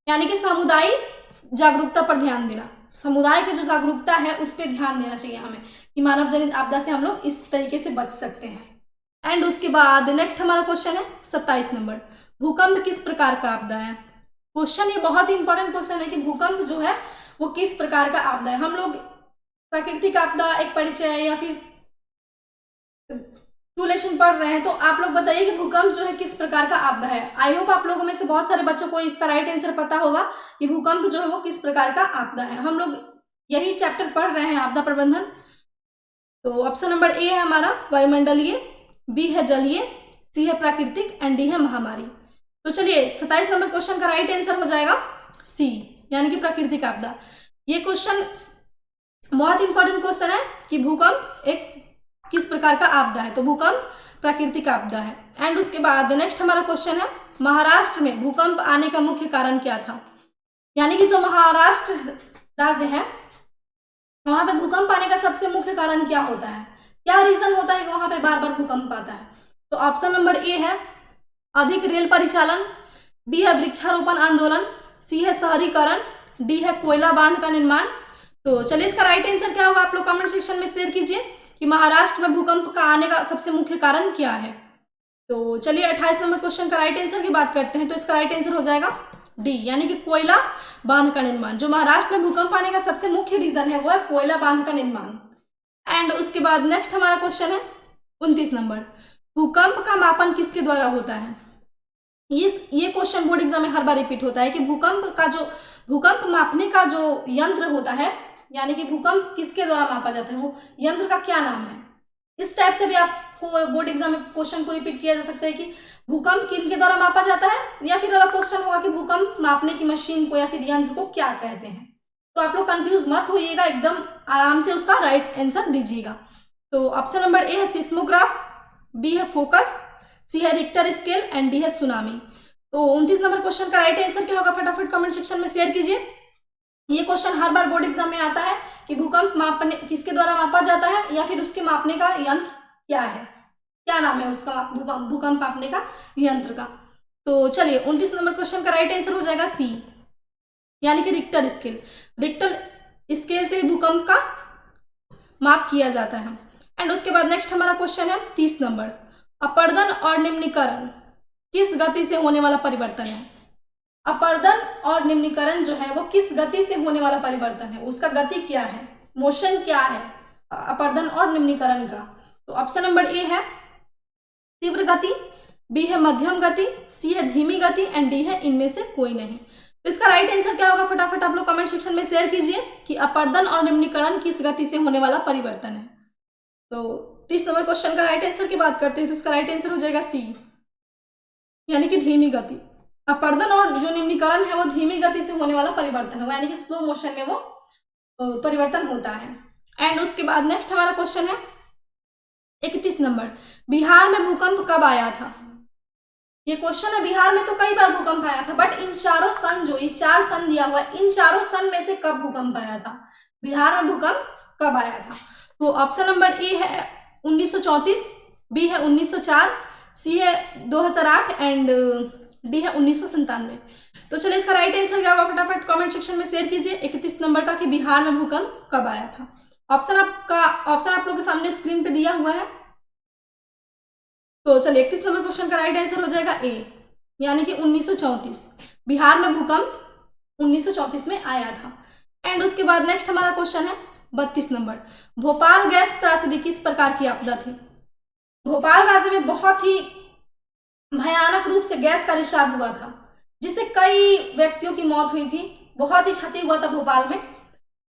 यानी कि सामुदायिक जागरूकता पर ध्यान देना। समुदाय की जो जागरूकता है उस पर ध्यान देना चाहिए हमें कि मानव जनित आपदा से हम लोग इस तरीके से बच सकते हैं। एंड उसके बाद नेक्स्ट हमारा क्वेश्चन है 27 नंबर, भूकंप किस प्रकार का आपदा है। क्वेश्चन ये बहुत ही इंपॉर्टेंट क्वेश्चन है कि भूकंप जो है वो किस प्रकार का आपदा है। हम लोग प्राकृतिक आपदा एक परिचय या फिर रूलेशन पढ़ रहे हैं, तो आप लोग बताइए कि भूकंप जो है किस प्रकार का आपदा है। आई होप आप लोगों में से बहुत सारे बच्चों को इसका राइट आंसर पता होगा कि भूकंप जो है वो किस प्रकार का आपदा है। हम लोग यही चैप्टर पढ़ रहे हैं, आपदा प्रबंधन। तो ऑप्शन नंबर ए है हमारा वायुमंडलीय, बी है जलीय, सी है प्राकृतिक, एंड डी है महामारी। तो चलिए 27 नंबर क्वेश्चन का राइट आंसर हो जाएगा सी, यानी कि प्राकृतिक आपदा। ये क्वेश्चन बहुत इंपॉर्टेंट क्वेश्चन है कि भूकंप एक किस प्रकार का आपदा है। तो भूकंप प्राकृतिक आपदा है। एंड उसके बाद नेक्स्ट हमारा क्वेश्चन है, महाराष्ट्र में भूकंप आने का मुख्य कारण क्या था। यानी कि जो महाराष्ट्र राज्य है वहां पे भूकंप आने का सबसे मुख्य कारण क्या होता है, क्या रीजन होता है कि वहां पे बार बार भूकंप आता है? तो ऑप्शन नंबर ए है अधिक रेल परिचालन, बी है वृक्षारोपण आंदोलन, सी है शहरीकरण, डी है कोयला बांध का निर्माण। तो चलिए इसका राइट आंसर क्या होगा आप लोग कमेंट सेक्शन में शेयर कीजिए कि महाराष्ट्र में भूकंप का आने का सबसे मुख्य कारण क्या है। तो चलिए 28 नंबर क्वेश्चन का राइट आंसर की बात करते हैं। तो इसका राइट आंसर हो जाएगा डी, यानी कि कोयला बांध का निर्माण। जो महाराष्ट्र में भूकंप आने का सबसे मुख्य रीजन है वो है कोयला बांध का निर्माण। एंड उसके बाद नेक्स्ट हमारा क्वेश्चन है 29 नंबर, भूकंप का मापन किसके द्वारा होता है? ये क्वेश्चन बोर्ड एग्जाम में हर बार रिपीट होता है कि भूकंप मापने का जो यंत्र होता है, यानी कि भूकंप किसके द्वारा मापा जाता है, वो यंत्र का क्या नाम है? इस टाइप से भी आपको बोर्ड एग्जाम में क्वेश्चन को रिपीट किया जा सकता है कि भूकंप किनके द्वारा मापा जाता है, या फिर अलग क्वेश्चन होगा कि भूकंप मापने की मशीन को या फिर यंत्र को क्या कहते हैं। तो आप लोग कंफ्यूज मत होइएगा, एकदम आराम से उसका राइट आंसर दीजिएगा। तो ऑप्शन नंबर ए है सिस्मोग्राफ, बी है फोकस, सी है रिक्टर स्केल एंड डी है सुनामी। तो 29 नंबर क्वेश्चन का राइट आंसर क्या होगा फटाफट कमेंट सेक्शन में शेयर कीजिए। ये क्वेश्चन हर बार बोर्ड एग्जाम में आता है कि भूकंप मापने किसके द्वारा मापा जाता है, या फिर उसके मापने का यंत्र क्या है, क्या नाम है उसका भूकंप मापने का यंत्र का। तो चलिए 29 नंबर क्वेश्चन का राइट आंसर हो जाएगा सी, यानी कि रिक्टर स्केल। रिक्टर स्केल से भूकंप का माप किया जाता है। एंड उसके बाद नेक्स्ट हमारा क्वेश्चन है 30 नंबर, अपर्दन और निम्नीकरण किस गति से होने वाला परिवर्तन है? अपर्दन और निम्नीकरण जो है वो किस गति से होने वाला परिवर्तन है, उसका गति क्या है, मोशन क्या है अपर्दन और निम्नीकरण का? तो ऑप्शन नंबर ए है तीव्र गति, बी है मध्यम गति, सी है धीमी गति एंड डी है इनमें से कोई नहीं। तो इसका राइट आंसर क्या होगा फटाफट आप लोग कमेंट सेक्शन में शेयर कीजिए कि अपर्दन और निम्नीकरण किस गति से होने वाला परिवर्तन है। तो 30 नंबर क्वेश्चन का राइट आंसर की बात करते हैं तो इसका राइट आंसर हो जाएगा सी, यानी कि धीमी गति। अपर्दन और जो निम्नीकरण है वो धीमी गति से होने वाला परिवर्तन है, यानी कि स्लो मोशन में वो परिवर्तन होता है। एंड उसके बाद नेक्स्ट हमारा क्वेश्चन है 31 नंबर, बिहार में भूकंप कब आया था? ये क्वेश्चन है, बिहार में तो कई बार भूकंप आया था, बट इन चारों सन जो ये 4 सन दिया हुआ है, इन चारों सन में से कब भूकंप आया था, बिहार में भूकंप कब आया था? तो ऑप्शन नंबर ए है 1934, बी है 1904, सी है 2008 एंड डी है 1997। तो चलिए इसका राइट आंसर क्या होगा फटाफट कमेंट सेक्शन में शेयर कीजिए 31 नंबर का कि बिहार में भूकंप कब आया था। ऑप्शन आप लोगों के सामने स्क्रीन पे दिया हुआ है। तो चलिए 31 नंबर क्वेश्चन का राइट आंसर हो जाएगा ए, यानी कि 1934। बिहार में भूकंप 1934 में आया था। एंड उसके बाद नेक्स्ट हमारा क्वेश्चन है 32 नंबर, भोपाल गैस त्रासदी किस प्रकार की आपदा थी? भोपाल राज्य में बहुत ही भयानक रूप से गैस का रिसाव हुआ था, जिससे कई व्यक्तियों की मौत हुई थी, बहुत ही क्षति हुआ था भोपाल में।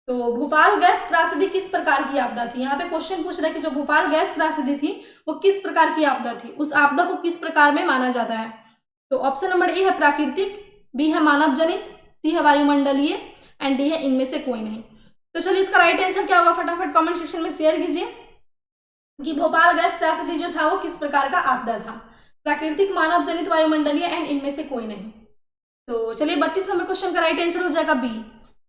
तो भोपाल गैस त्रासदी किस प्रकार की आपदा थी? यहाँ पे क्वेश्चन पूछ रहा है कि जो भोपाल गैस त्रासदी थी वो किस प्रकार की आपदा थी, उस आपदा को किस प्रकार में माना जाता है? तो ऑप्शन नंबर ए है प्राकृतिक, बी है मानव जनित, सी है वायुमंडलीय एंड डी है इनमें से कोई नहीं। तो चलिए इसका राइट आंसर क्या होगा फटाफट कमेंट सेक्शन में शेयर कीजिए कि भोपाल गैस त्रासदी जो था वो किस प्रकार का आपदा था, प्राकृतिक, मानव जनित, वायुमंडलीय एंड इनमें से कोई नहीं। तो चलिए 32 नंबर क्वेश्चन का राइट आंसर हो जाएगा बी,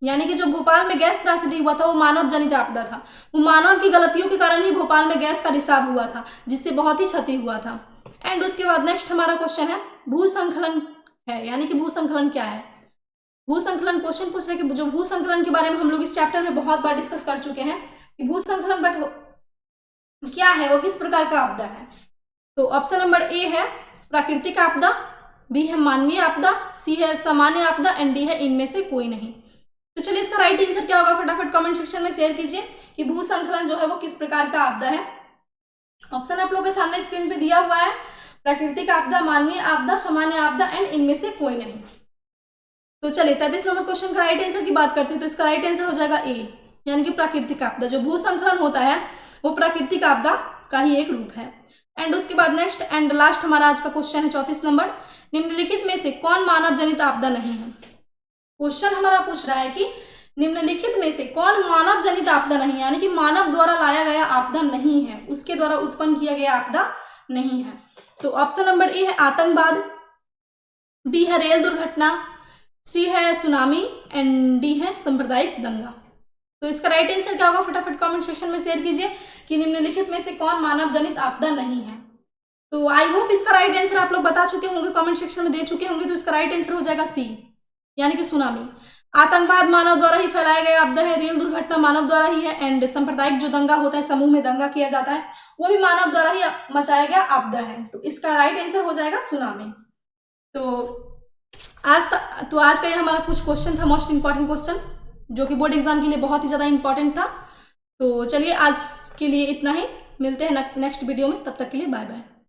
यानी कि जो भोपाल में गैस त्रासदी हुआ था वो मानव जनित आपदा था, वो मानव की गलतियों के कारण ही भोपाल में गैस का रिसाव हुआ था, जिससे बहुत ही क्षति हुआ था। एंड उसके बाद नेक्स्ट हमारा क्वेश्चन है भूसंकलन है, यानी कि भूसंकलन क्या है? भूसंकलन क्वेश्चन पूछ रहे कि जो भूसंकलन के बारे में हम लोग इस चैप्टर में बहुत बार डिस्कस कर चुके हैं कि भूसंकलन बट क्या है, वो किस प्रकार का आपदा है? तो ऑप्शन नंबर ए है प्राकृतिक आपदा, बी है मानवीय आपदा, सी है सामान्य आपदा एंड डी है इनमें से कोई नहीं। तो चलिए इसका राइट आंसर क्या होगा फटाफट कमेंट सेक्शन में शेयर कीजिए कि भूसंकलन जो है वो किस प्रकार का आपदा है। ऑप्शन आप लोगों के सामने स्क्रीन पे दिया हुआ है, प्राकृतिक आपदा, मानवीय आपदा, सामान्य आपदा एंड इनमें से कोई नहीं। तो चलिए 33 नंबर क्वेश्चन का राइट आंसर की बात करते हैं तो इसका राइट आंसर हो जाएगा ए, यानी कि प्राकृतिक आपदा। जो भूसंकलन होता है वो प्राकृतिक आपदा का ही एक रूप है। एंड उसके बाद नेक्स्ट एंड लास्ट हमारा आज का क्वेश्चन है 34 नंबर, निम्नलिखित में से कौन मानव जनित आपदा नहीं है? क्वेश्चन हमारा पूछ रहा है कि निम्नलिखित में से कौन मानव जनित आपदा नहीं, यानी कि मानव द्वारा लाया गया आपदा नहीं है, उसके द्वारा उत्पन्न किया गया आपदा नहीं है। तो ऑप्शन नंबर ए है आतंकवाद, बी है रेल दुर्घटना, सी है सुनामी एंड डी है सांप्रदायिक दंगा। तो इसका राइट आंसर क्या होगा, फटाफट कमेंट सेक्शन में शेयर कीजिए कि निम्नलिखित में से कौन मानव जनित आपदा नहीं है। तो आई होप इसका राइट आंसर आप लोग बता चुके होंगे, कमेंट सेक्शन में दे चुके होंगे। तो इसका राइट आंसर हो जाएगा सी, यानी कि सुनामी। आतंकवाद मानव द्वारा ही फैलाया गया आपदा है, रेल दुर्घटना मानव द्वारा ही है, एंड सांप्रदायिक जो दंगा होता है, समूह में दंगा किया जाता है, वो भी मानव द्वारा ही मचाया गया आपदा है। तो इसका राइट आंसर हो जाएगा सुनामी। तो आज का ये हमारा कुछ क्वेश्चन था, मोस्ट इंपॉर्टेंट क्वेश्चन, जो कि बोर्ड एग्जाम के लिए बहुत ही ज़्यादा इंपॉर्टेंट था। तो चलिए आज के लिए इतना ही, मिलते हैं नेक्स्ट वीडियो में, तब तक के लिए बाय बाय।